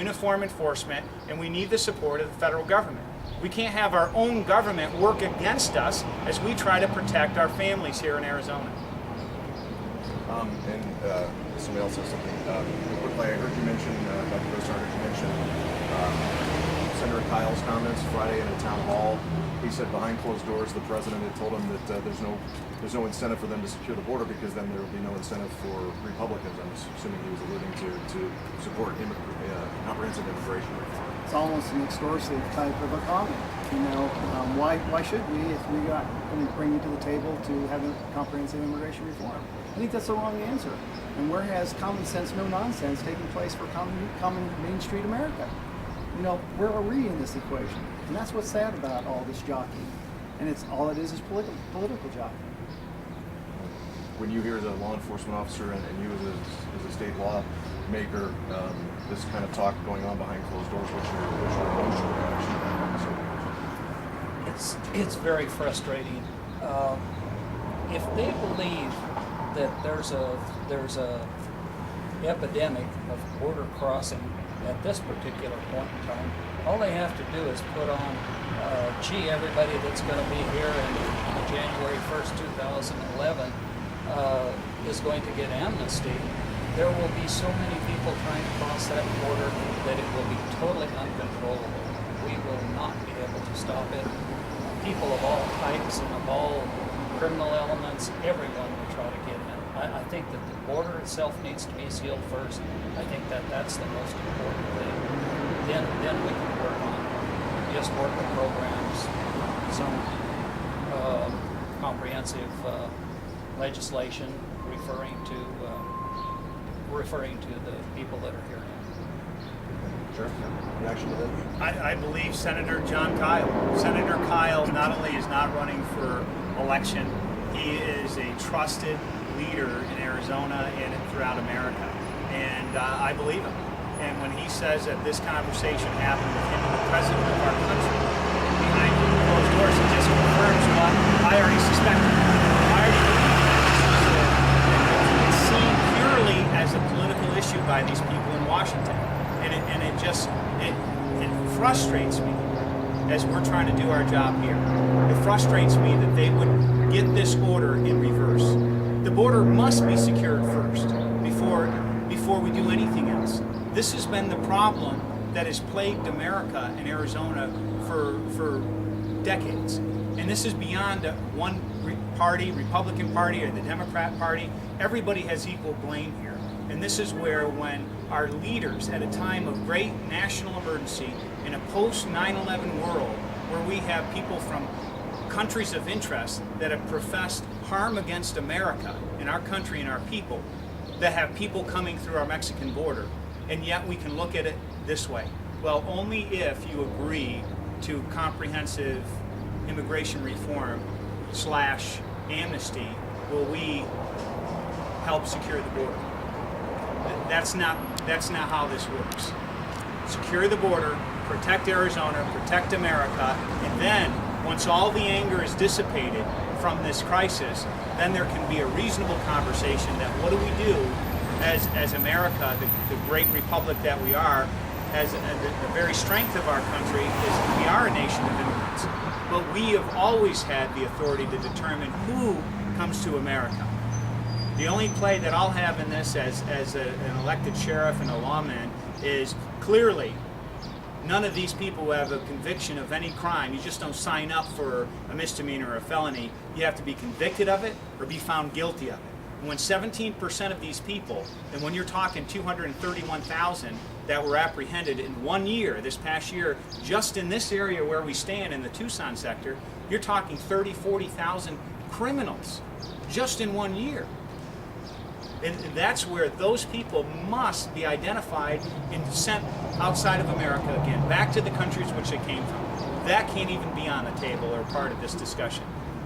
uniform enforcement, and we need the support of the federal government. We can't have our own government work against us as we try to protect our families here in Arizona. Somebody else has something. Quickly, I heard you mention, Dr. Gosar, I heard you mention Senator Kyle's comments Friday in a town hall. He said behind closed doors the president had told him that there's no incentive for them to secure the border because then there will be no incentive for Republicans. I'm assuming he was alluding to support comprehensive immigration reform. It's almost an extorsive type of a comment. You know, why should we if we got going to bring you to the table to have a comprehensive immigration reform? I think that's the wrong answer. And where has common sense, no nonsense taking place for common Main Street America? You know, where are we in this equation? And that's what's sad about all this jockeying. And it's all it is political jockeying. When you hear as a law enforcement officer and you as a state lawmaker, this kind of talk going on behind closed doors, what's your emotional reaction? It's very frustrating. If they believe that there's a epidemic of border crossing at this particular point in time, all they have to do is put on, gee, everybody that's going to be here in January 1st, 2011 is going to get amnesty. There will be so many people trying to cross that border that it will be totally uncontrollable. We will not be able to stop it. People of all types and of all criminal elements, everyone will try to get in. I think that the border itself needs to be sealed first. I think that that's the most important thing. Then we can work on just worker programs, some comprehensive legislation referring to the people that are here now. Sure. Reaction to that? I believe Senator John Kyle. Senator Kyle not only is not running for election, he is a trusted leader in Arizona and throughout America. And I believe him. And when he says that this conversation happened with him and the president of our country behind closed doors, it just confirms what I already suspected. I already believe that it's seen purely as a political issue by these people in Washington. And it frustrates me as we're trying to do our job here. It frustrates me that they would get this order in reverse. The border must be secured first before we do anything else. This has been the problem that has plagued America and Arizona for decades. And this is beyond one party, Republican Party or the Democrat Party. Everybody has equal blame here. And this is where when our leaders at a time of great national emergency in a post 9/11 world where we have people from countries of interest that have professed harm against America and our country and our people, that have people coming through our Mexican border, and yet we can look at it this way. Well, only if you agree to comprehensive immigration reform / amnesty will we help secure the border. That's not how this works. Secure the border, protect Arizona, protect America, and then once all the anger is dissipated from this crisis, then there can be a reasonable conversation that what do we do as America, the great republic that we are, as the very strength of our country is we are a nation of immigrants. But we have always had the authority to determine who comes to America. The only play that I'll have in this as an elected sheriff and a lawman is clearly none of these people who have a conviction of any crime, you just don't sign up for a misdemeanor or a felony. You have to be convicted of it or be found guilty of it. And when 17% of these people, and when you're talking 231,000 that were apprehended in 1 year, this past year, just in this area where we stand in the Tucson sector, you're talking 40,000 criminals just in 1 year. And that's where those people must be identified and sent outside of America again, back to the countries which they came from. That can't even be on the table or part of this discussion.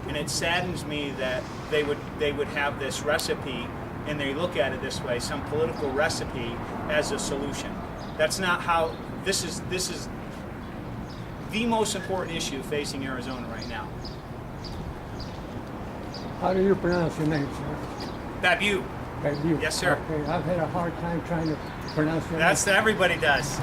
And it saddens me that they would have this recipe and they look at it this way, some political recipe as a solution. That's not how, this is the most important issue facing Arizona right now. How do you pronounce your name, sir? Babu. Babu. Yes, sir. Okay, I've had a hard time trying to pronounce your name. That's everybody does.